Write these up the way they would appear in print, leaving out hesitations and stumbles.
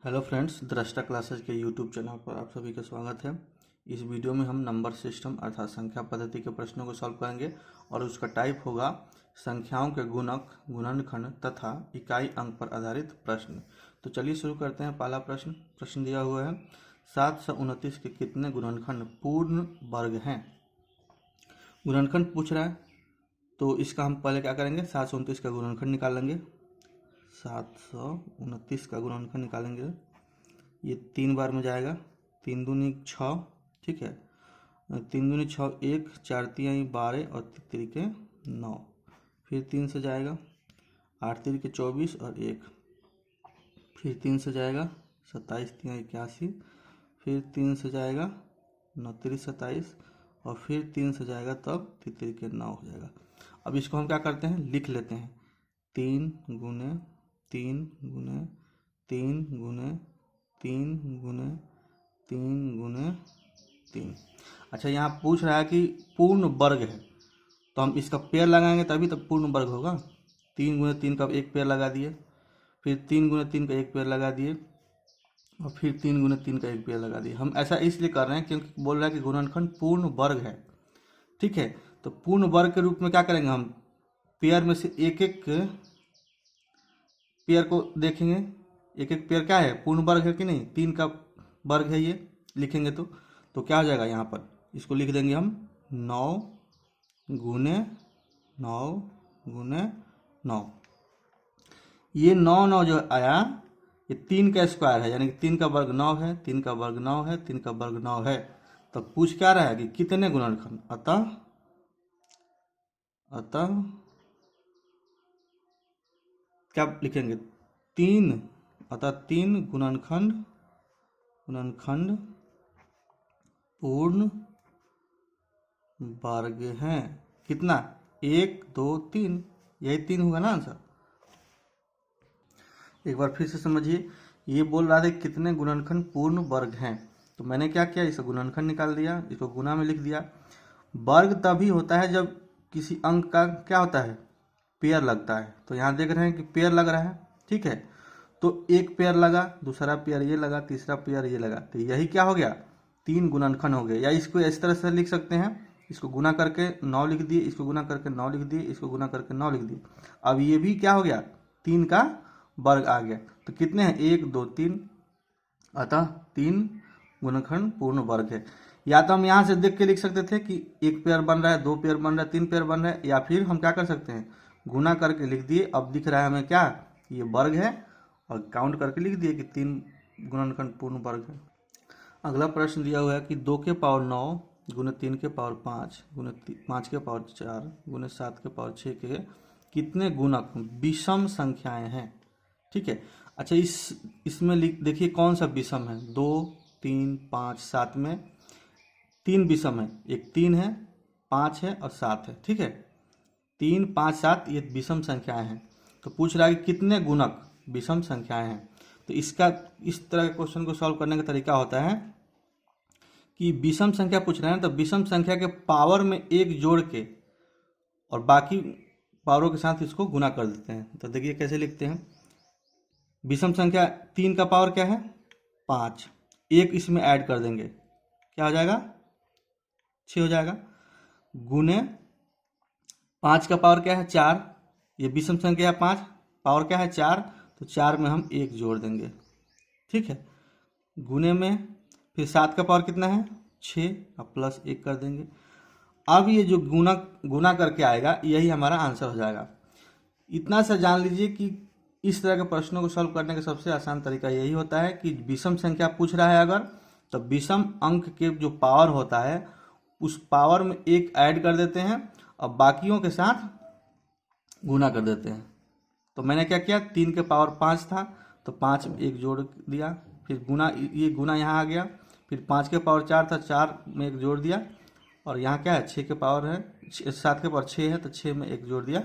Hello friends, दृष्टा classes के YouTube channel पर आप सभी का स्वागत है। इस वीडियो में हम नंबर सिस्टम अर्थात संख्या पद्धति के प्रश्नों को सॉल्व करेंगे और उसका टाइप होगा संख्याओं के गुणक, गुणनखंड तथा इकाई अंक पर आधारित प्रश्न। तो चलिए शुरू करते हैं। पहला प्रश्न दिया हुआ है 729 के कितने गुणनखंड पूर्ण वर्ग हैं। गुणनखंड पूछ रहा है तो इसका हम पहले क्या करेंगे, 729 का गुणनखंड निकाल लेंगे। 729 का गुणनखंड निकालेंगे, ये 3 बार में जाएगा। 3 दूनी 6, ठीक है। 3 दूनी 6, 1, 4 तिहाई 12 और 3 तिरिके 9। फिर 3 से जाएगा, 8 तिरिके 24 और 1। फिर 3 से जाएगा, 27 तिहाई 81। फिर 3 से जाएगा, 9 तिरी 27 और फिर 3 से जाएगा तब 3 तिरिके 9 हो जाएगा। अब इसको हम क्या करते हैं, लिख लेते हैं। 3 गुने 3 गुने 3 गुने 3 गुने 3 गुने 3। अच्छा, यहाँ पूछ रहा है कि पूर्ण वर्ग है तो हम इसका पेयर लगाएंगे तभी तो पूर्ण वर्ग होगा। 3 गुने 3 का एक पेयर लगा दिए, फिर 3 गुने 3 का एक पेयर लगा दिए और फिर 3 गुने 3 का एक पेयर लगा दिए। हम ऐसा इसलिए कर रहे हैं क्योंकि बोल रहा है कि गुणनखंड पूर्ण वर्ग है, ठीक है। तो पूर्ण वर्ग के रूप में क्या करेंगे, हम पेयर में से एक एक पेयर को देखेंगे। एक एक पेयर क्या है, पूर्ण वर्ग है कि नहीं, 3 का वर्ग है, ये लिखेंगे तो क्या हो जाएगा, यहाँ पर इसको लिख देंगे हम 9 गुने 9 गुने 9। ये 9 जो आया ये 3 का स्क्वायर है, यानी कि 3 का वर्ग 9 है, 3 का वर्ग 9 है, 3 का वर्ग 9 है। तो पूछ क्या रहा है कि कितने गुणनखंड। अतः क्या लिखेंगे, 3। अतः 3 गुणनखंड पूर्ण वर्ग हैं। कितना, 1 2 3, यही 3 होगा ना आंसर। एक बार फिर से समझिए, ये बोल रहा था कितने गुणनखंड पूर्ण वर्ग हैं। तो मैंने क्या किया, इसे गुणनखंड निकाल दिया, इसको गुना में लिख दिया। वर्ग तभी होता है जब किसी अंक का क्या होता है, पेयर लगता है। तो यहाँ देख रहे हैं कि पेयर लग रहा है, ठीक है। तो एक पेयर लगा, दूसरा पेयर ये लगा, तीसरा पेयर ये लगा, तो यही क्या हो गया, 3 गुणनखंड हो गए। या इसको इस तरह से लिख सकते हैं, इसको गुना करके 9 लिख दिए, इसको गुना करके 9 लिख दिए, इसको गुना करके 9 लिख दिए। अब ये भी क्या हो गया, 3 का वर्ग आ गया। तो कितने हैं, 1 2 3, अतः 3 गुणनखंड पूर्ण वर्ग है। या तो हम यहाँ से देख के लिख सकते थे कि एक पेयर बन रहा है, 2 पेयर बन रहा है, 3 पेयर बन रहा है, या फिर हम क्या कर सकते हैं, गुना करके लिख दिए। अब दिख रहा है हमें क्या, ये वर्ग है, और काउंट करके लिख दिए कि 3 गुणनखंड पूर्ण वर्ग है। अगला प्रश्न दिया हुआ है कि 2 के पावर 9 गुने 3 के पावर 5 गुने 5 के पावर 4 गुने 7 के पावर 6 के कितने गुणक विषम संख्याएं हैं, ठीक है। अच्छा, इसमें देखिए कौन सा विषम है, 2 3 5 7 में 3 विषम है, एक 3 है, 5 है और 7 है, ठीक है। 3 5 7 ये विषम संख्याएं हैं। तो पूछ रहा है कि कितने गुणक विषम संख्याएं हैं। तो इसका इस तरह के क्वेश्चन को सॉल्व करने का तरीका होता है कि विषम संख्या पूछ रहे हैं तो विषम संख्या के पावर में एक जोड़ के और बाकी पावरों के साथ इसको गुना कर देते हैं। तो देखिए कैसे लिखते हैं, विषम संख्या 3 का पावर क्या है, 5, एक इसमें ऐड कर देंगे, क्या हो जाएगा, 6 हो जाएगा। गुने 5 का पावर क्या है, 4, ये विषम संख्या है 5, पावर क्या है 4, तो 4 में हम 1 जोड़ देंगे, ठीक है। गुने में फिर 7 का पावर कितना है, 6, अब प्लस 1 कर देंगे। अब ये जो गुना करके आएगा यही हमारा आंसर हो जाएगा। इतना सा जान लीजिए कि इस तरह के प्रश्नों को सॉल्व करने का सबसे आसान तरीका यही होता है कि विषम संख्या पूछ रहा है अगर, तो विषम अंक के जो पावर होता है उस पावर में एक ऐड कर देते हैं और बाकियों के साथ गुना कर देते हैं। तो मैंने क्या किया, 3 के पावर 5 था तो 5 में 1 जोड़ दिया, फिर गुना, ये गुना यहाँ आ गया, फिर 5 के पावर 4 था, 4 में 1 जोड़ दिया, और यहाँ क्या है, 6 के पावर है, 7 के पावर 6 है तो 6 में 1 जोड़ दिया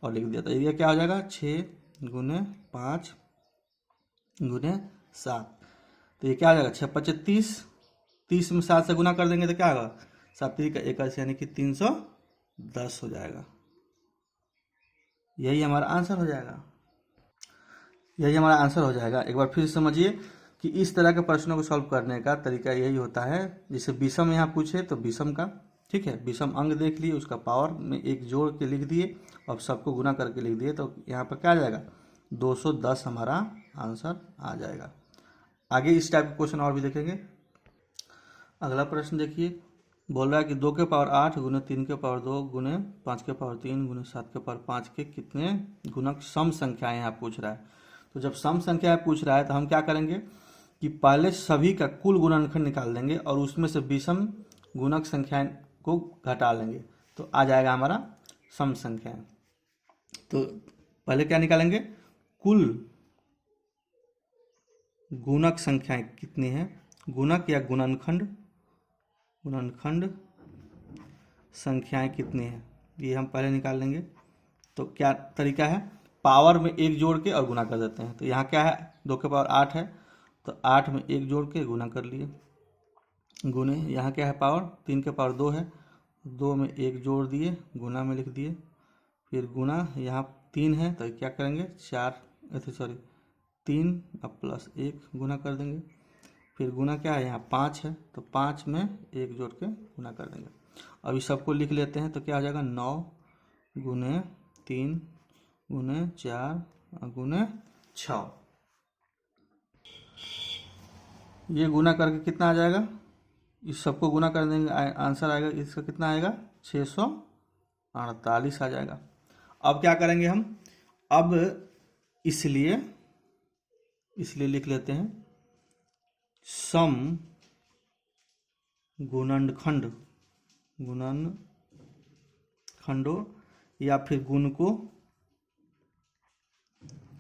और लिख दिया। तो ये क्या हो जाएगा, 6 गुने 5 गुने 7। तो ये क्या हो जाएगा, 6 5 30, 30 में 7 से गुना कर देंगे तो क्या होगा, 7 3 का 21, यानी कि 310 हो जाएगा। यही हमारा आंसर हो जाएगा। यही हमारा आंसर हो जाएगा। एक बार फिर समझिए कि इस तरह के प्रश्नों को सॉल्व करने का तरीका यही होता है। जैसे विषम यहाँ पूछे तो विषम का, ठीक है, विषम अंक देख लिए, उसका पावर में एक जोड़ के लिख दिए और सबको गुना करके लिख दिए, तो यहाँ पर क्या आ जाएगा 210 हमारा आंसर आ जाएगा। आगे इस टाइप के क्वेश्चन और भी देखेंगे। अगला प्रश्न देखिए, बोल रहा है कि 2 के पावर 8 गुने 3 के पावर 2 गुने 5 के पावर 3 गुने 7 के पावर 5 के कितने गुणक सम संख्याएं यहाँ पूछ रहा है। तो जब सम संख्या पूछ रहा है तो हम क्या करेंगे कि पहले सभी का कुल गुणनखंड निकाल देंगे और उसमें से विषम गुणक संख्याएं को घटा लेंगे, तो आ जाएगा हमारा सम संख्याएं। तो पहले क्या निकालेंगे, कुल गुणक संख्याएं कितनी है, गुणक या गुणनखंड, गुणनखंड संख्याएं कितनी है ये हम पहले निकाल लेंगे। तो क्या तरीका है, पावर में एक जोड़ के और गुना कर देते हैं। तो यहाँ क्या है 2 के पावर 8 है, तो 8 में एक जोड़ के गुना कर लिए, गुने यहाँ क्या है पावर 3 के पावर 2 है, 2 में एक जोड़ दिए गुना में लिख दिए, फिर गुना यहाँ 3 है तो क्या करेंगे 3 अब प्लस 1 गुना कर देंगे, फिर गुना क्या है यहाँ 5 है तो 5 में एक जोड़ के गुना कर देंगे। अब इस सबको लिख लेते हैं तो क्या हो जाएगा 9 गुने 3 गुने 4 गुने 6, ये गुना करके कितना आ जाएगा, इस सबको गुना कर देंगे आंसर आएगा इसका कितना आएगा 648 आ जाएगा। अब क्या करेंगे हम, अब इसलिए लिख लेते हैं सम गुणनखंडों या फिर गुणकों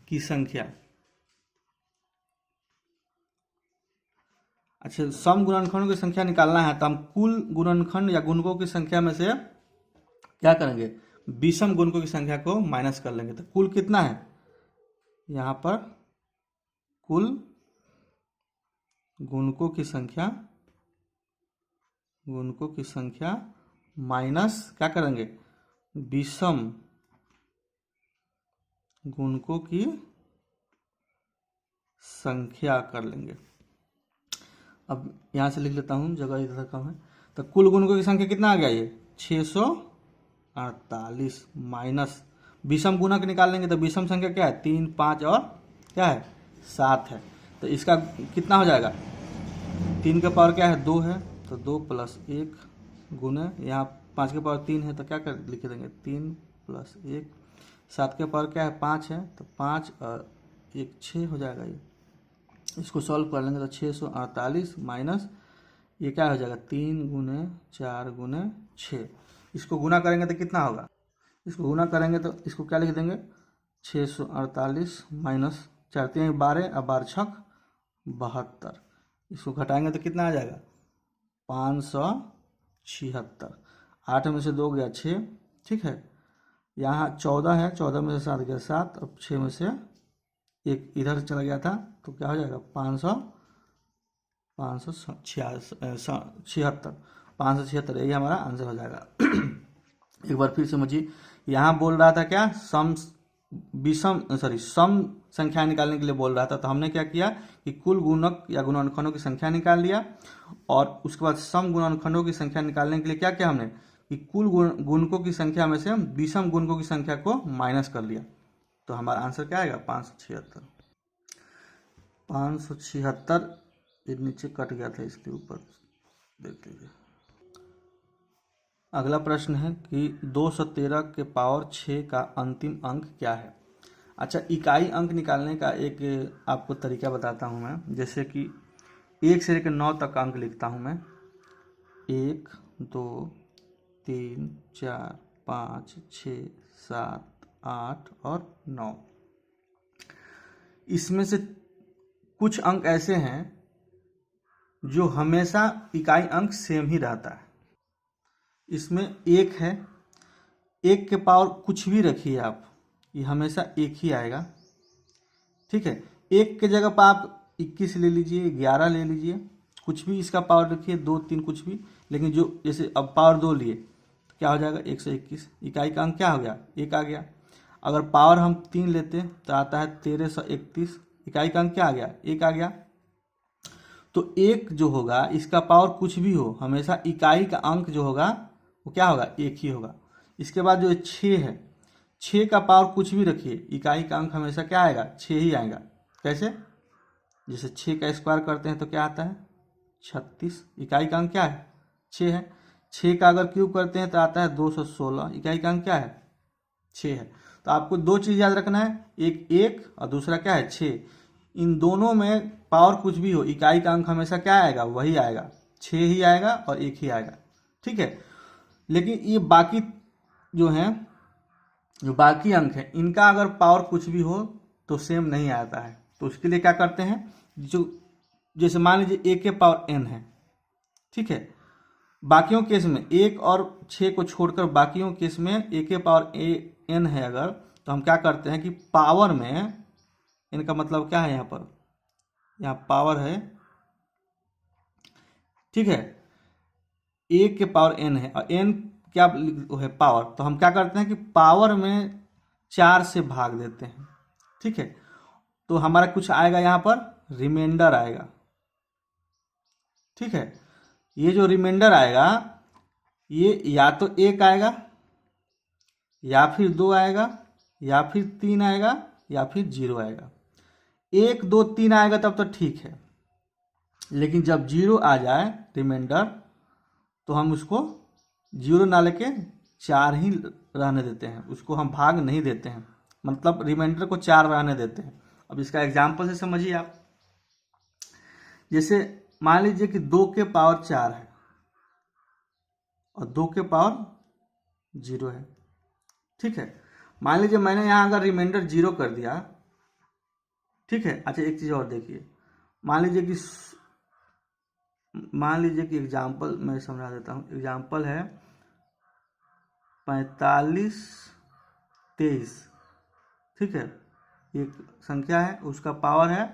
की संख्या। अच्छा, सम गुणनखंडों की संख्या निकालना है तो हम कुल गुणनखंड या गुणकों की संख्या में से क्या करेंगे, विषम गुणकों की संख्या को माइनस कर लेंगे। तो कुल कितना है, यहाँ पर कुल गुणकों की संख्या माइनस क्या करेंगे, विषम गुणकों की संख्या कर लेंगे। अब यहाँ से लिख लेता हूँ, जगह इधर कम है, तो कुल गुणकों की संख्या कितना आ गया ये 648 माइनस विषम गुणक निकाल लेंगे तो विषम संख्या क्या है 3 5 और क्या है 7 है, तो इसका कितना हो जाएगा 3 के पावर क्या है 2 है तो 2 प्लस 1 गुने यहाँ 5 के पावर 3 है तो क्या कर लिख देंगे 3 प्लस 1, 7 के पावर क्या है 5 है तो 5 और 1 6 हो जाएगा। ये इसको सॉल्व कर लेंगे तो 648 माइनस ये क्या हो जाएगा 3 गुने 4 गुने 6, इसको गुना करेंगे तो कितना होगा, इसको गुना करेंगे तो इसको क्या लिख देंगे 648 माइनस 4 3 12 और 12 6 72, इसको घटाएंगे तो कितना आ जाएगा 576, 8 में से 2 गया 6, ठीक है, यहाँ 14 है, 14 में से 7 गया 7 और 6 में से एक इधर चला गया था तो क्या हो जाएगा 576, यही हमारा आंसर हो जाएगा। एक बार फिर समझिए, यहाँ बोल रहा था क्या सम संख्या निकालने के लिए बोल रहा था, तो हमने क्या किया कि कुल गुणक या गुणनखंडों की संख्या निकाल लिया और उसके बाद सम गुणनखंडों की संख्या निकालने के लिए क्या किया हमने कि कुल गुणकों की संख्या में से विषम गुणकों की संख्या को माइनस कर लिया, तो हमारा आंसर क्या आएगा 576। ये नीचे कट गया था इसके ऊपर देख लीजिए। अगला प्रश्न है कि 213 के पावर 6 का अंतिम अंक क्या है। अच्छा, इकाई अंक निकालने का एक आपको तरीका बताता हूँ मैं, जैसे कि 1 से लेकर 9 तक अंक लिखता हूँ मैं, 1 2 3 4 5 6 7 8 और 9। इसमें से कुछ अंक ऐसे हैं जो हमेशा इकाई अंक सेम ही रहता है। इसमें 1 है, 1 के पावर कुछ भी रखिए आप, ये हमेशा 1 ही आएगा, ठीक है। 1 के जगह पर आप 21 ले लीजिए, 11 ले लीजिए, कुछ भी इसका पावर रखिए, 2 3 कुछ भी, लेकिन जो जैसे अब पावर 2 लिए तो क्या हो जाएगा 121, इकाई का अंक क्या हो गया 1 आ गया। अगर पावर हम 3 लेते तो आता है 1331। इकाई का अंक क्या आ गया, 1 आ गया। तो 1 जो होगा इसका पावर कुछ भी हो, हमेशा इकाई का अंक जो होगा वो क्या होगा, 1 ही होगा। इसके बाद जो 6 है, 6 का पावर कुछ भी रखिए, इकाई का अंक हमेशा क्या आएगा, 6 ही आएगा। कैसे, जैसे 6 का स्क्वायर करते हैं तो क्या आता है 36, इकाई का अंक क्या है 6 है। 6 का अगर क्यूब करते हैं तो आता है 216, इकाई का अंक क्या है 6 है। तो आपको दो चीज़ याद रखना है, एक 1 और दूसरा क्या है 6। इन दोनों में पावर कुछ भी हो, इकाई का अंक हमेशा क्या आएगा, वही आएगा, 6 ही आएगा और 1 ही आएगा। ठीक है, लेकिन ये बाकी जो हैं, जो बाकी अंक हैं, इनका अगर पावर कुछ भी हो तो सेम नहीं आता है। तो उसके लिए क्या करते हैं, जो जैसे मान लीजिए 1 के पावर n है, ठीक है, बाकियों केस में 1 और 6 को छोड़कर बाकियों केस में 1 के पावर n है अगर, तो हम क्या करते हैं कि पावर में, इनका मतलब क्या है, यहाँ पावर है, ठीक है, 1 के पावर n है और n क्या है पावर, तो हम क्या करते हैं कि पावर में 4 से भाग देते हैं। ठीक है, तो हमारा कुछ आएगा यहाँ पर रिमाइंडर आएगा। ठीक है, ये जो रिमाइंडर आएगा ये या तो 1 आएगा या फिर 2 आएगा या फिर 3 आएगा या फिर 0 आएगा। 1 2 3 आएगा तब तो ठीक है, लेकिन जब 0 आ जाए रिमाइंडर तो हम उसको 0 ना लेके 4 ही रहने देते हैं, उसको हम भाग नहीं देते हैं, मतलब रिमाइंडर को 4 रहने देते हैं। अब इसका एग्जाम्पल से समझिए आप, जैसे मान लीजिए कि 2 के पावर 4 है और 2 के पावर 0 है। ठीक है, मान लीजिए मैंने यहाँ अगर रिमाइंडर 0 कर दिया, ठीक है। अच्छा एक चीज़ और देखिए, मान लीजिए कि एग्जाम्पल मैं समझा देता हूँ। एग्जाम्पल है 45 23, ठीक है, एक संख्या है, उसका पावर है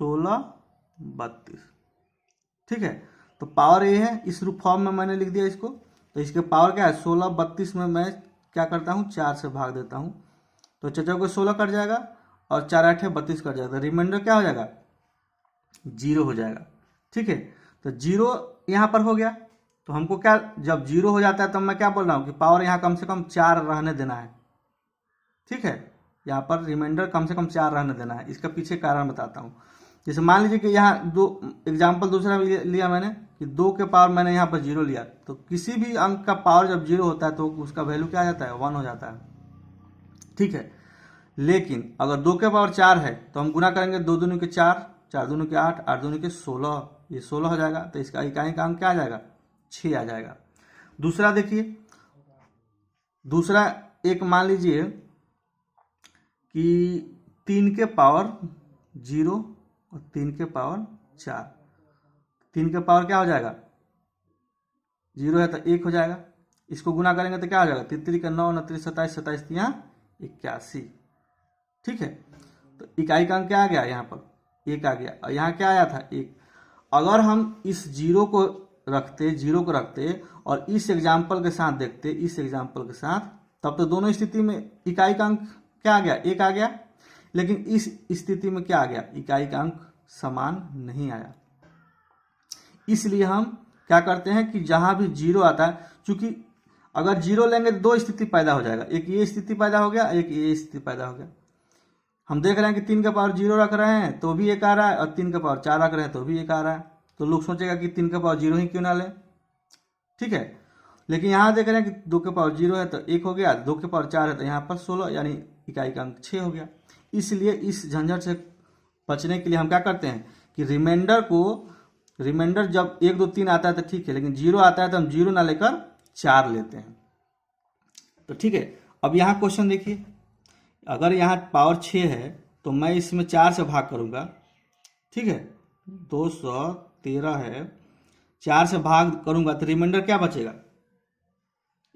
16 32। ठीक है, तो पावर ये है, इस रूप फॉर्म में मैंने लिख दिया इसको, तो इसके पावर क्या है 16 32 में मैं क्या करता हूँ 4 से भाग देता हूँ, तो चचा को 16 कट जाएगा और 4 8 32 कट जाएगा, रिमाइंडर क्या हो जाएगा 0 हो जाएगा। ठीक है, तो 0 यहाँ पर हो गया, तो हमको क्या, जब 0 हो जाता है तब मैं क्या बोल रहा हूँ कि पावर यहाँ कम से कम 4 रहने देना है। ठीक है, यहाँ पर रिमाइंडर कम से कम 4 रहने देना है। इसका पीछे कारण बताता हूँ। जैसे मान लीजिए कि यहाँ दो एग्जाम्पल दूसरा लिया मैंने कि 2 के पावर मैंने यहाँ पर 0 लिया, तो किसी भी अंक का पावर जब 0 होता है तो उसका वैल्यू क्या आ जाता है 1 हो जाता है। ठीक है, लेकिन अगर 2 के पावर 4 है तो हम गुना करेंगे, 2 दूनी के 4, 4 दूनी के 8, 8 दूनी के 16, ये 16 हो जाएगा, तो इसका इकाई का अंक क्या आ जाएगा 6 आ जाएगा। दूसरा देखिए, दूसरा एक मान लीजिए कि 3 के पावर 0 और 3 के पावर 4, 3 के पावर क्या हो जाएगा 0 है तो 1 हो जाएगा, इसको गुना करेंगे तो क्या हो जाएगा 3 का 9 29 27 27 81। ठीक है, तो इकाई का अंक क्या आ गया यहाँ पर 1 आ गया, और यहाँ क्या आया था 1। अगर हम इस 0 को रखते और इस एग्जाम्पल के साथ देखते, इस एग्जाम्पल के साथ, तब तो दोनों स्थिति में इकाई का अंक क्या आ गया 1 आ गया, लेकिन इस स्थिति में क्या आ गया इकाई का अंक समान नहीं आया। इसलिए हम क्या करते हैं कि जहां भी 0 आता है, चूंकि अगर 0 लेंगे तो दो स्थिति पैदा हो जाएगा, एक ये स्थिति पैदा हो गया, एक ये स्थिति पैदा हो गया। हम देख रहे हैं कि 3 का पावर 0 रख रहे हैं तो भी 1 आ रहा है, और 3 का पावर 4 रख रहे हैं तो भी 1 आ रहा है, तो लोग सोचेगा कि 3 का पावर 0 ही क्यों ना लें। ठीक है, लेकिन यहाँ देख रहे हैं कि 2 के पावर 0 है तो 1 हो गया, 2 के पावर 4 है तो यहाँ पर 16, यानी इकाई का अंक 6 हो गया। इसलिए इस झंझट से बचने के लिए हम क्या करते हैं कि रिमाइंडर जब 1 2 3 आता है तो ठीक है, लेकिन 0 आता है तो हम 0 ना लेकर 4 लेते हैं। तो ठीक है, अब यहाँ क्वेश्चन देखिए, अगर यहाँ पावर 6 है तो मैं इसमें 4 से भाग करूँगा। ठीक है, 213 है, 4 से भाग करूँगा तो रिमाइंडर क्या बचेगा,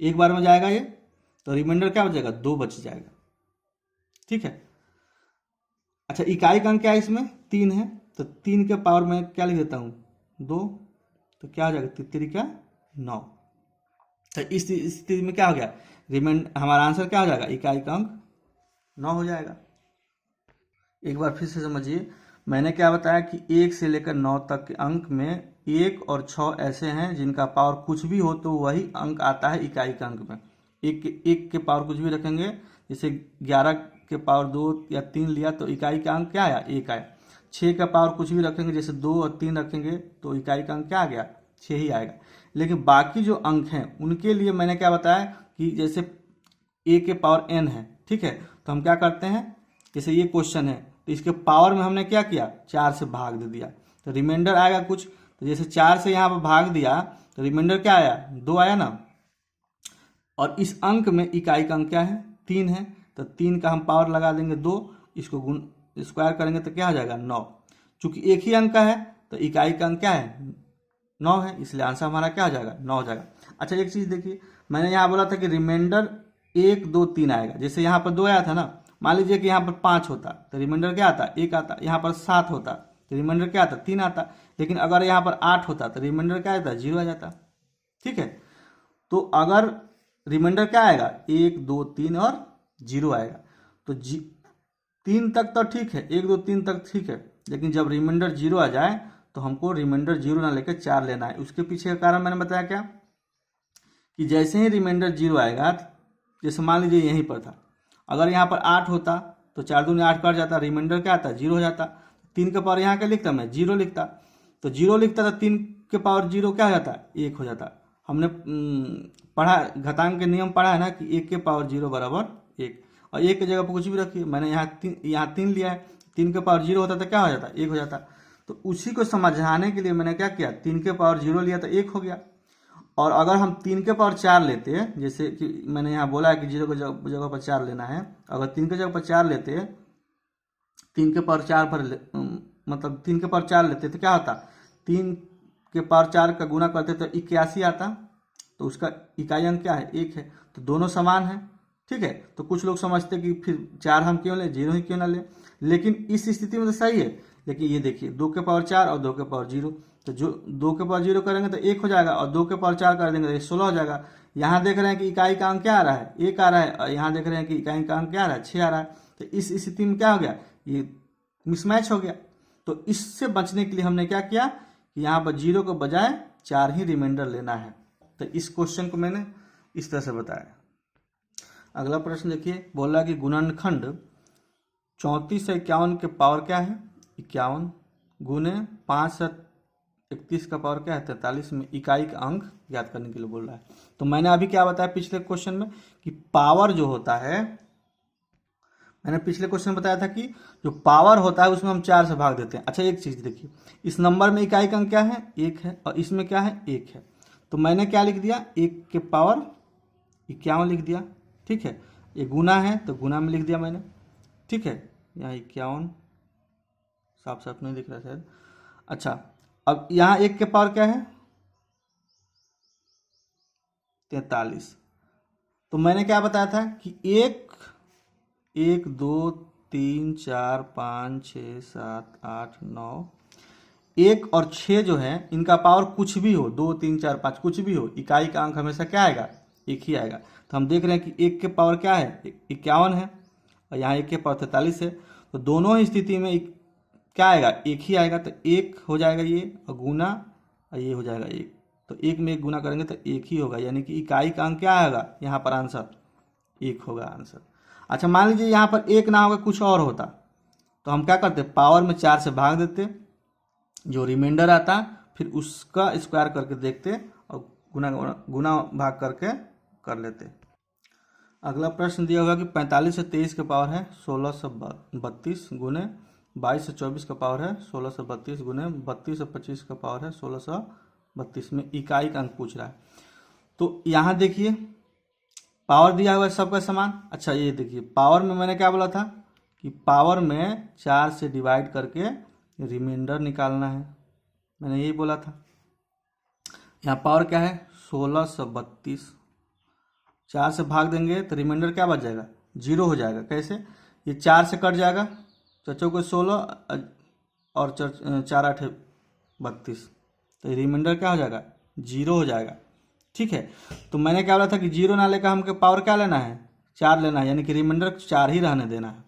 एक बार में जाएगा ये, तो रिमाइंडर क्या बचेगा 2 बच जाएगा। ठीक है, अच्छा इकाई का अंक क्या है इसमें 3 है, तो 3 के पावर में क्या लिख देता हूँ 2, तो क्या हो जाएगा 3 का 9। तो इस स्थिति में क्या हो गया हमारा आंसर क्या हो जाएगा इकाई का अंक 9 हो जाएगा। एक बार फिर से समझिए, मैंने क्या बताया कि 1 से लेकर 9 तक के अंक में 1 और 6 ऐसे हैं जिनका पावर कुछ भी हो तो वही अंक आता है इकाई के अंक में। एक के पावर कुछ भी रखेंगे, जैसे 11 के पावर 2 या 3 लिया तो इकाई का अंक क्या आया, 1 आया। 6 का पावर कुछ भी रखेंगे, जैसे 2 और 3 रखेंगे तो इकाई का अंक क्या आ गया, 6 ही आएगा। लेकिन बाकी जो अंक हैं उनके लिए मैंने क्या बताया कि जैसे a के पावर n है, ठीक है, तो हम क्या करते हैं, जैसे ये क्वेश्चन है तो इसके पावर में हमने क्या किया, 4 से भाग दे दिया तो रिमाइंडर आएगा कुछ। तो जैसे 4 से यहाँ पर भाग दिया तो रिमाइंडर क्या आया, 2 आया ना। और इस अंक में इकाई का अंक क्या है, 3 है, तो 3 का हम पावर लगा देंगे 2, इसको गुण स्क्वायर करेंगे तो क्या हो जाएगा, 9। चूंकि एक ही अंक का है तो इकाई का अंक क्या है, 9 है, इसलिए आंसर हमारा क्या हो जाएगा, 9 हो जाएगा। अच्छा एक चीज़ देखिए, मैंने यहाँ बोला था कि रिमाइंडर 1 2 3 आएगा। जैसे यहाँ पर 2 आया था ना, मान लीजिए कि यहाँ पर 5 होता तो रिमाइंडर क्या आता, 1 आता। यहाँ पर 7 होता तो रिमाइंडर क्या आता, 3 आता। लेकिन अगर यहाँ पर 8 होता तो रिमाइंडर क्या आता, 0 आ जाता। ठीक है, तो अगर रिमाइंडर क्या आएगा, 1 2 3 और 0 आएगा। तो 3 तक तो ठीक है, 1 2 3 तक ठीक है, लेकिन जब रिमाइंडर 0 आ जाए तो हमको रिमाइंडर 0 ना लेकर 4 लेना है। उसके पीछे का कारण मैंने बताया क्या, कि जैसे ही रिमाइंडर 0 आएगा, जैसे मान लीजिए यहीं पर था, अगर यहाँ पर 8 होता तो 4 दूनी 8 कट जाता, रिमाइंडर क्या आता, 0 हो जाता। 3 के पावर यहाँ क्या लिखता, मैं 0 लिखता, तो 0 लिखता था, 3 के पावर 0 क्या हो जाता, 1 हो जाता। हमने पढ़ा, घातांक के नियम पढ़ा है ना कि 1 के पावर 0 बराबर 1, और 1 की जगह पर कुछ भी रखिए, मैंने यहाँ 3 लिया है, 3 के पावर 0 होता तो क्या हो जाता, 1 हो जाता। तो उसी को समझाने के लिए मैंने क्या किया, 3 के पावर 0 लिया तो 1 हो गया। और अगर हम 3 के पावर 4 लेते हैं, जैसे कि मैंने यहाँ बोला है कि 0 की जगह पर 4 लेना है, अगर 3 के जगह पर 4 लेते, 3 के पावर 4 पर मतलब 3 के पावर 4 लेते तो क्या होता, 3 के पावर 4 का गुना करते तो 81 आता, तो उसका इकाई अंक क्या है, 1 है, तो दोनों समान है। ठीक है, तो कुछ लोग समझते कि फिर 4 हम क्यों लें, 0 ही क्यों ना लें, लेकिन इस स्थिति में तो सही है। लेकिन ये देखिए, 2 के पावर 4 और 2 के पावर 0, तो जो 2 के पावर 0 करेंगे तो 1 हो जाएगा, और 2 के पावर 4 कर देंगे तो 16 हो जाएगा। यहाँ देख रहे हैं कि इकाई का अंक क्या आ रहा है, 1 आ रहा है, और यहाँ देख रहे हैं कि इकाई का अंक क्या आ रहा है, 6 आ रहा है। तो इस स्थिति में क्या हो गया, ये मिसमैच हो गया। तो इससे बचने के लिए हमने क्या किया कि यहाँ पर 0 के बजाय 4 ही रिमाइंडर लेना है। तो इस क्वेश्चन को मैंने इस तरह से बताया। अगला प्रश्न देखिए, बोल रहा है कि गुणनखंड 34 से 51 के पावर क्या है, 51, गुने 5 से 31 का पावर क्या है, 43 में इकाई का अंक याद करने के लिए बोल रहा है। तो मैंने अभी क्या बताया पिछले क्वेश्चन में कि पावर जो होता है, मैंने पिछले क्वेश्चन में बताया था कि जो पावर होता है उसमें हम 4 से भाग देते हैं। अच्छा एक चीज देखिए, इस नंबर में इकाई का अंक क्या है, 1 है, और इसमें क्या है, 1 है। तो मैंने क्या लिख दिया, 1 के पावर 51 लिख दिया। ठीक है, ये गुना है तो गुना में लिख दिया मैंने। ठीक है, यहाँ 51 साफ साफ नहीं दिख रहा शायद। अच्छा, अब यहाँ 1 के पावर क्या है, 43। तो मैंने क्या बताया था कि 1 2 3 4 5 6 7 8 9, 1 और 6 जो है इनका पावर कुछ भी हो, 2 3 4 5 कुछ भी हो, इकाई का अंक हमेशा क्या आएगा, 1 ही आएगा। तो हम देख रहे हैं कि 1 के पावर क्या है, 51 है, और यहाँ 1 के पावर 43 है। तो दोनों ही स्थिति में क्या आएगा, 1 ही आएगा। तो 1 हो जाएगा ये, और गुना, और ये हो जाएगा 1। तो 1 में 1 गुना करेंगे तो 1 ही होगा, यानी कि इकाई का अंक क्या आएगा यहाँ पर, आंसर 1 होगा आंसर। अच्छा मान लीजिए यहाँ पर 1 ना होगा, कुछ और होता, तो हम क्या करते, पावर में 4 से भाग देते, जो रिमाइंडर आता फिर उसका स्क्वायर करके देखते, और गुना गुना भाग करके कर लेते। अगला प्रश्न दिया होगा कि 45 से 23 का पावर है 1632 गुने 22 से 24 का पावर है 1632 गुने 32 से 25 का पावर है 1632 में इकाई का अंक पूछ रहा है। तो यहाँ देखिए पावर दिया हुआ है सबका समान। अच्छा ये देखिए, पावर में मैंने क्या बोला था कि पावर में 4 से डिवाइड करके रिमाइंडर निकालना है, मैंने यही बोला था। यहाँ पावर क्या है, 1632, 4 से भाग देंगे तो रिमाइंडर क्या बच जाएगा, 0 हो जाएगा। कैसे, ये 4 से कट जाएगा, चचो को 16 और 4 8 32, तो रिमाइंडर क्या हो जाएगा, 0 हो जाएगा। ठीक है, तो मैंने क्या बोला था कि 0 ना लेकर हमको पावर क्या लेना है, 4 लेना है, यानी कि रिमाइंडर 4 ही रहने देना है।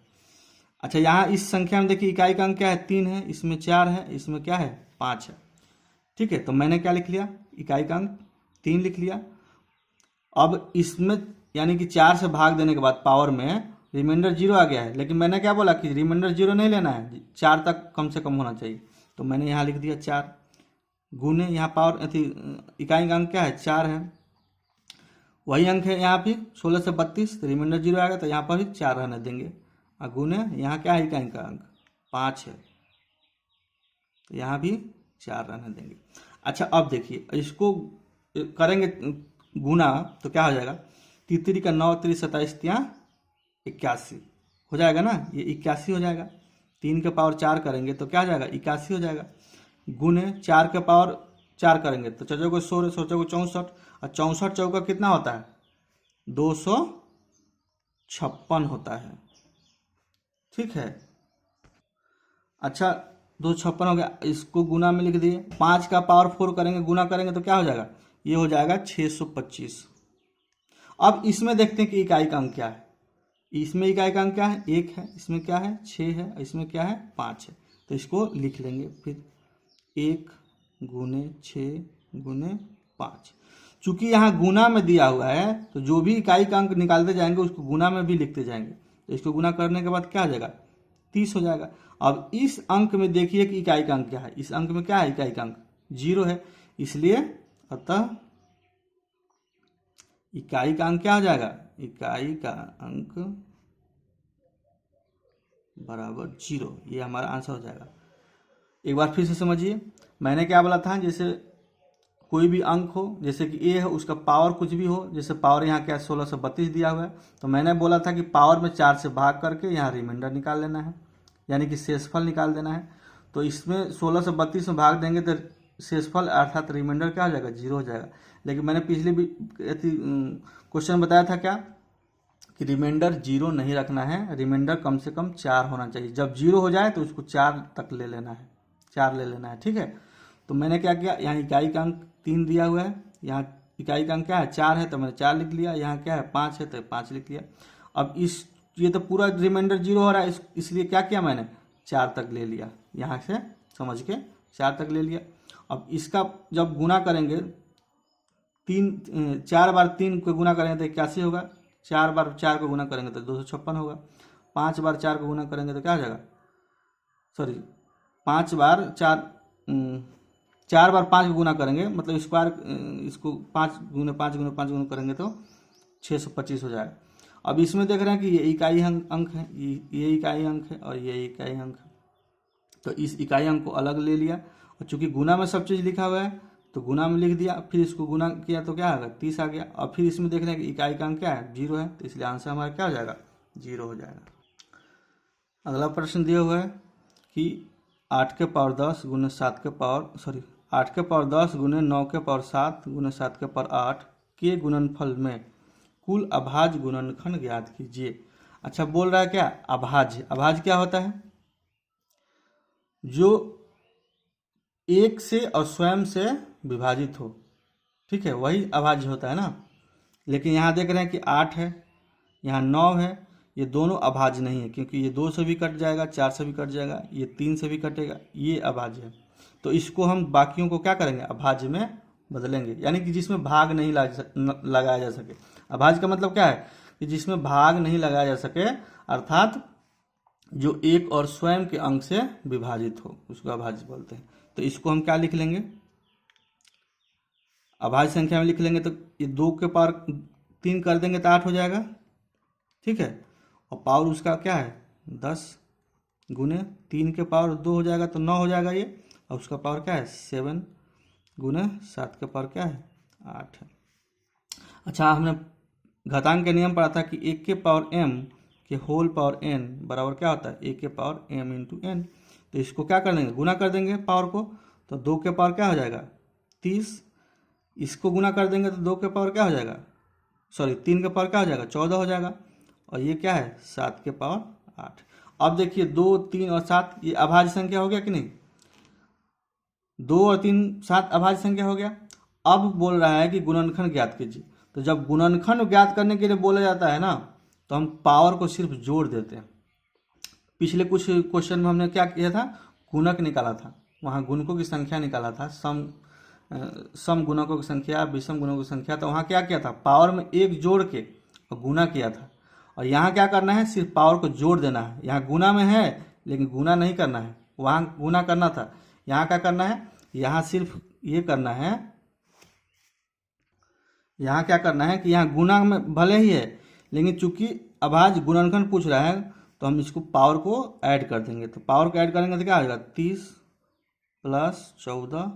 अच्छा, यहाँ इस संख्या में देखिए इकाई का अंक क्या है, 3 है, इसमें 4 है, इसमें क्या है, 5 है। ठीक है, तो मैंने क्या लिख लिया, इकाई का अंक 3 लिख लिया। अब इसमें यानी कि 4 से भाग देने के बाद पावर में रिमाइंडर 0 आ गया है, लेकिन मैंने क्या बोला कि रिमाइंडर 0 नहीं लेना है, 4 तक कम से कम होना चाहिए। तो मैंने यहाँ लिख दिया 4 गुने, यहाँ पावर अथी इकाई का अंक क्या है, 4 है, वही अंक है यहाँ भी 16 से 32, तो रिमाइंडर 0 आएगा, तो यहाँ पर भी 4 रहने देंगे। और गुने यहाँ क्या है, इकाई का अंक 5 है, तो यहाँ भी 4 रहने देंगे। अच्छा, अब देखिए इसको करेंगे गुना, तो क्या हो जाएगा, 3 का 9, 3 27, 81 हो जाएगा ना, ये 81 हो जाएगा। 3 के पावर 4 करेंगे तो क्या हो जाएगा, 81 हो जाएगा। गुने 4 के पावर 4 करेंगे तो 4 को 16, 16 को 64, और 64 चौका कितना होता है, 256 होता है। ठीक है, अच्छा 256 हो गया, इसको गुना में लिख दिए। 5 का पावर 4 करेंगे, गुना करेंगे तो क्या हो जाएगा, ये हो जाएगा 625। अब इसमें देखते हैं कि इकाई का अंक क्या है। इसमें इकाई का अंक क्या है, 1 है, इसमें क्या है, 6 है, इसमें क्या है, 5 है। तो इसको लिख लेंगे फिर 1 गुने 6 गुने 5। चूंकि यहाँ गुना में दिया हुआ है, तो जो भी इकाई का अंक निकालते जाएंगे उसको गुना में भी लिखते जाएंगे। तो इसको गुना करने के बाद क्या हो जाएगा, 30 हो जाएगा। अब इस अंक में देखिए कि इकाई का अंक क्या है, इस अंक में क्या है, इकाई का अंक 0 है, इसलिए अतः इकाई का अंक क्या हो जाएगा, इकाई का अंक बराबर 0, ये हमारा आंसर हो जाएगा। एक बार फिर से समझिए, मैंने क्या बोला था, जैसे कोई भी अंक हो, जैसे कि ए है, उसका पावर कुछ भी हो, जैसे पावर यहाँ क्या 16 से 32 दिया हुआ है, तो मैंने बोला था कि पावर में 4 से भाग करके यहाँ रिमाइंडर निकाल लेना है, यानी कि शेषफल निकाल देना है। तो इसमें 16 से 32 में भाग देंगे तो शेषफल अर्थात रिमाइंडर क्या हो जाएगा, 0 हो जाएगा। लेकिन मैंने पिछले भी क्वेश्चन बताया था क्या, कि रिमाइंडर 0 नहीं रखना है, रिमाइंडर कम से कम 4 होना चाहिए। जब 0 हो जाए तो उसको 4 तक ले लेना है, 4 ले लेना है। ठीक है, तो मैंने क्या किया, यहाँ इकाई का अंक 3 दिया हुआ है, यहाँ इकाई का अंक क्या है, 4 है, तो मैंने 4 लिख लिया। यहाँ क्या है, 5 है, तो 5 लिख लिया। अब इस ये तो पूरा रिमाइंडर 0 हो रहा है, इसलिए क्या किया मैंने, 4 तक ले लिया, यहाँ से समझ के 4 तक ले लिया। अब इसका जब गुना करेंगे, 4 बार 3 को गुना करेंगे तो 81 होगा, 4 बार 4 को गुना करेंगे तो 256 होगा, 5 बार 4 को गुना करेंगे तो क्या हो जाएगा, सॉरी 5 बार 4 बार 5 को गुना करेंगे, मतलब स्क्वायर इसको 5 गुने 5 गुने 5 गुना करेंगे तो 625 हो जाएगा। अब इसमें देख रहे हैं कि ये इकाई अंक है, ये इकाई अंक है और ये इकाई अंक है, तो इस इकाई अंक को अलग ले लिया, और चूंकि गुना में सब चीज़ लिखा हुआ है तो गुना में लिख दिया, फिर इसको गुना किया तो क्या आ गया, 30 आ गया। और फिर इसमें देख रहे हैं कि इकाई का अंक क्या है, 0 है, तो इसलिए आंसर हमारा क्या हो जाएगा, 0 हो जाएगा। अगला प्रश्न दिया हुआ है कि 8 के पावर 10 गुने 7 के पावर 8 के पावर 10 गुने 9 के पावर 7 गुने 7 के पावर 8 के गुणनफल में कुल अभाज्य गुणनखंड ज्ञात कीजिए। अच्छा, बोल रहा है क्या, अभाज्य। अभाज्य क्या होता है, जो एक से और स्वयं से विभाजित हो। ठीक है, वही अभाज्य होता है ना। लेकिन यहाँ देख रहे हैं कि 8 है, यहाँ 9 है, ये दोनों अभाज्य नहीं है, क्योंकि ये 2 से भी कट जाएगा, 4 से भी कट जाएगा, ये 3 से भी कटेगा, ये अभाज्य है। तो इसको हम बाकियों को क्या करेंगे, अभाज्य में बदलेंगे, यानी कि जिसमें भाग नहीं लगाया जा सके। अभाज्य का मतलब क्या है, कि जिसमें भाग नहीं लगाया जा सके, अर्थात जो एक और स्वयं के अंक से विभाजित हो, उसको अभाज्य बोलते हैं। तो इसको हम क्या लिख लेंगे, अभाज्य संख्या में लिख लेंगे, तो ये 2 के पावर 3 कर देंगे तो 8 हो जाएगा। ठीक है, और पावर उसका क्या है, 10 गुने 3 के पावर 2 हो जाएगा तो 9 हो जाएगा ये, और उसका पावर क्या है, 7 गुने 7 के पावर क्या है, 8 है। अच्छा, हमने घातांक के नियम पढ़ा था कि 1 के पावर m के होल पावर n बराबर क्या होता है, 1 के पावर m इंटू n। तो इसको क्या कर देंगे, गुना कर देंगे पावर को, तो 2 के पावर क्या हो जाएगा, 30। इसको गुना कर देंगे तो 2 के पावर क्या हो जाएगा, सॉरी 3 के पावर क्या हो जाएगा, 14 हो जाएगा। और ये क्या है, 7 के पावर 8। अब देखिए 2, 3 और 7 ये अभाज्य संख्या हो गया कि नहीं, 2 और 3 7 अभाज्य संख्या हो गया। अब बोल रहा है कि गुणनखंड ज्ञात कीजिए। तो जब गुणनखंड ज्ञात करने के लिए बोला जाता है ना, तो हम पावर को सिर्फ जोड़ देते हैं। पिछले कुछ क्वेश्चन में हमने क्या किया था, गुणक निकाला था, वहाँ गुणकों की संख्या निकाला था, सम गुणकों की संख्या, विषम गुणकों की संख्या। तो वहाँ क्या किया था, पावर में एक जोड़ के और गुना किया था। और यहाँ क्या करना है, सिर्फ पावर को जोड़ देना है। यहाँ गुना में है लेकिन गुना नहीं करना है, वहाँ गुना करना था। यहाँ क्या करना है, यहाँ सिर्फ ये करना है, यहाँ क्या करना है कि यहाँ गुना में भले ही है लेकिन चूंकि अभाज्य गुणनखंड पूछ रहा है तो हम इसको पावर को ऐड कर देंगे। तो पावर को ऐड करेंगे तो क्या हो जाएगा, 30 + 14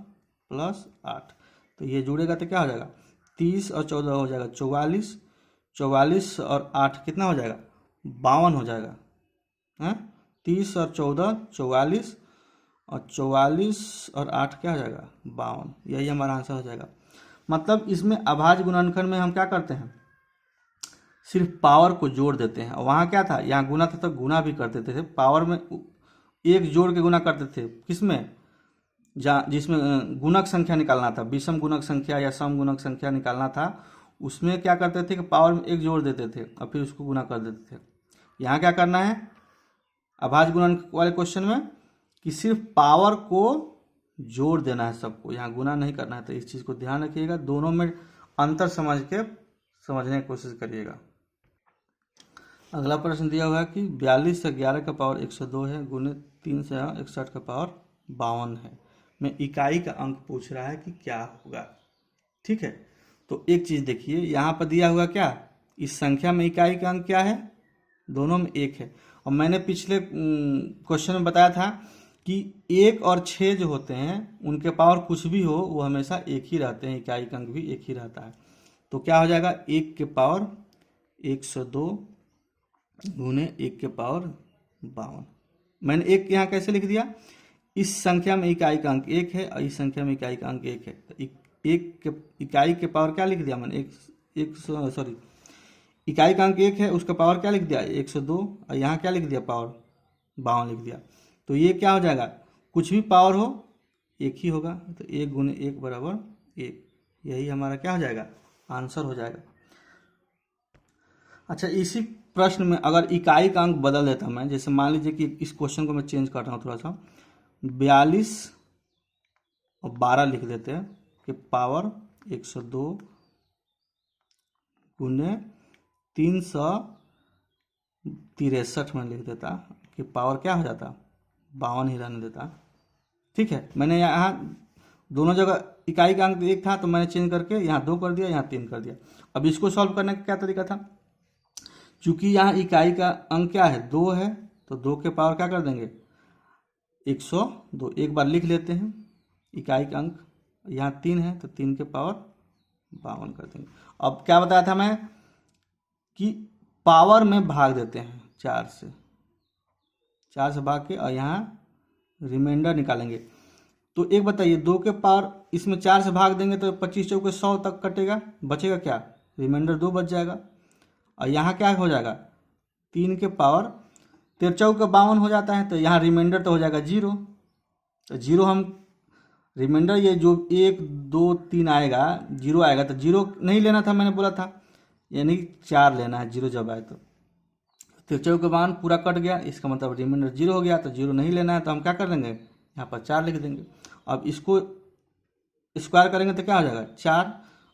+ 8। तो ये जुड़ेगा तो क्या हो जाएगा, 30 और 14 हो जाएगा 44, 44 और 8 कितना हो जाएगा, 52 हो जाएगा। हैं 30 और 14 44, और 44 और 8 क्या हो जाएगा, 52। यही हमारा आंसर हो जाएगा। मतलब इसमें अभाज्य गुणनखंड में हम क्या करते हैं, सिर्फ पावर को जोड़ देते हैं। वहाँ क्या था, यहाँ गुना था तो गुना भी कर देते थे, पावर में एक जोड़ के गुना करते थे। किसमें, जहाँ जिसमें गुणक संख्या निकालना था, विषम गुणक संख्या या सम गुणक संख्या निकालना था, उसमें क्या करते थे कि पावर में एक जोड़ देते थे और फिर उसको गुना कर देते थे। यहाँ क्या करना है अभाज्य गुणनखंड वाले क्वेश्चन में कि सिर्फ पावर को जोड़ देना है सबको, यहाँ गुना नहीं करना है। तो इस चीज़ को ध्यान रखिएगा, दोनों में अंतर समझने की कोशिश करिएगा। अगला प्रश्न दिया हुआ है कि 42 से 11 का पावर 102 है, गुने 3 से 61 का पावर 52 है। में इकाई का अंक पूछ रहा है कि क्या होगा। ठीक है, तो एक चीज़ देखिए, यहाँ पर दिया हुआ क्या, इस संख्या में इकाई का अंक क्या है, दोनों में 1 है। और मैंने पिछले क्वेश्चन में बताया था कि 1 और 6 जो होते हैं उनके पावर कुछ भी हो वो हमेशा 1 ही रहते हैं, इकाई का अंक भी 1 ही रहता है। तो क्या हो जाएगा, 1 के पावर 102 गुने 1 के पावर 52। मैंने 1 यहाँ कैसे लिख दिया, इस संख्या में इकाई का अंक 1 है और इस संख्या में इकाई का अंक 1 है। तो एक के इकाई के पावर क्या लिख दिया मैंने, इकाई का अंक 1 है, उसका पावर क्या लिख दिया 102, और यहाँ क्या लिख दिया पावर 52 लिख दिया। तो ये क्या हो जाएगा, कुछ भी पावर हो 1 ही होगा। तो 1 गुने 1 बराबर 1, यही हमारा क्या हो जाएगा, आंसर हो जाएगा। अच्छा, इसी प्रश्न में अगर इकाई का अंक बदल देता मैं, जैसे मान लीजिए कि इस क्वेश्चन को मैं चेंज कर रहा हूँ थोड़ा सा, 42 और 12 लिख देते हैं कि पावर 102 गुने 363 में लिख देता कि पावर क्या हो जाता 52 ही रहने देता। ठीक है, मैंने यहाँ दोनों जगह इकाई का अंक 1 था तो मैंने चेंज करके यहाँ 2 कर दिया, यहाँ 3 कर दिया। अब इसको सॉल्व करने का क्या तरीका था, चूंकि यहाँ इकाई का अंक क्या है 2 है, तो 2 के पावर क्या कर देंगे 102, एक बार लिख लेते हैं इकाई का अंक, यहाँ 3 है तो 3 के पावर 52 कर देंगे। अब क्या बताया था मैं कि पावर में भाग देते हैं 4 से भाग के, और यहाँ रिमाइंडर निकालेंगे। तो एक बताइए, 2 के पावर इसमें 4 से भाग देंगे तो 25 चौके 100 तक कटेगा, बचेगा क्या, रिमाइंडर 2 बच जाएगा। और यहाँ क्या हो जाएगा 3 के पावर 13 चौके 52 हो जाता है, तो यहाँ रिमाइंडर तो हो जाएगा 0। तो 0 हम रिमाइंडर ये जो 1 2 3 आएगा 0 आएगा, तो 0 नहीं लेना था मैंने बोला था, यानी 4 लेना है 0 जब आए तो 13 चौके 52 पूरा कट गया, इसका मतलब रिमाइंडर 0 हो गया। तो 0 नहीं लेना है तो हम क्या कर देंगे, यहाँ पर 4 लिख देंगे। अब इसको स्क्वायर करेंगे तो क्या हो जाएगा 4,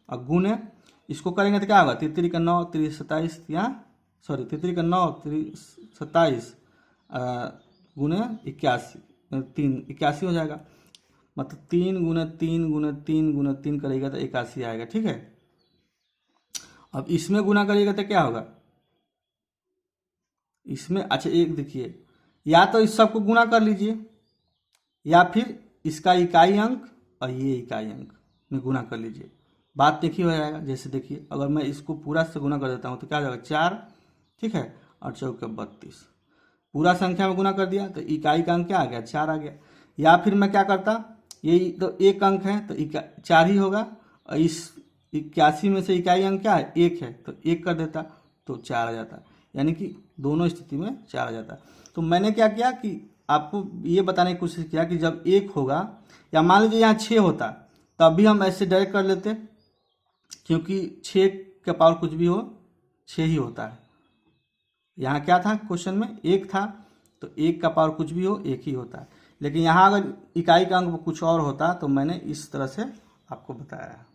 और गुने इसको करेंगे तो क्या होगा 3 का 9 3 27, या सॉरी 3 का 9 3 27 गुने 81, 3 81 हो जाएगा। मतलब 3 गुने 3 गुने 3 गुने 3 करेगा तो 81 आएगा। ठीक है, अब इसमें गुना करिएगा तो क्या होगा इसमें, अच्छा एक देखिए, या तो इस सबको गुना कर लीजिए या फिर इसका इकाई अंक और ये इकाई अंक में गुना कर लीजिए, बात देखिए हो जाएगा। जैसे देखिए, अगर मैं इसको पूरा से गुना कर देता हूँ तो क्या हो जाएगा 4, ठीक है, और चौके 32, पूरा संख्या में गुना कर दिया तो इकाई का अंक क्या आ गया 4 आ गया। या फिर मैं क्या करता, यही तो एक अंक है तो 4 ही होगा, और इस 81 में से इकाई अंक क्या है 1 है, तो 1 कर देता तो 4 आ जाता, यानी कि दोनों स्थिति में 4 आ जाता। तो मैंने क्या किया कि आपको ये बताने की कोशिश किया कि जब 1 होगा, या मान लीजिए यहाँ 6 होता तब भी हम ऐसे डायरेक्ट कर लेते, क्योंकि 6 का पावर कुछ भी हो 6 ही होता है। यहाँ क्या था क्वेश्चन में, एक था, तो एक का पावर कुछ भी हो एक ही होता है। लेकिन यहाँ अगर इकाई का अंक कुछ और होता तो मैंने इस तरह से आपको बताया है।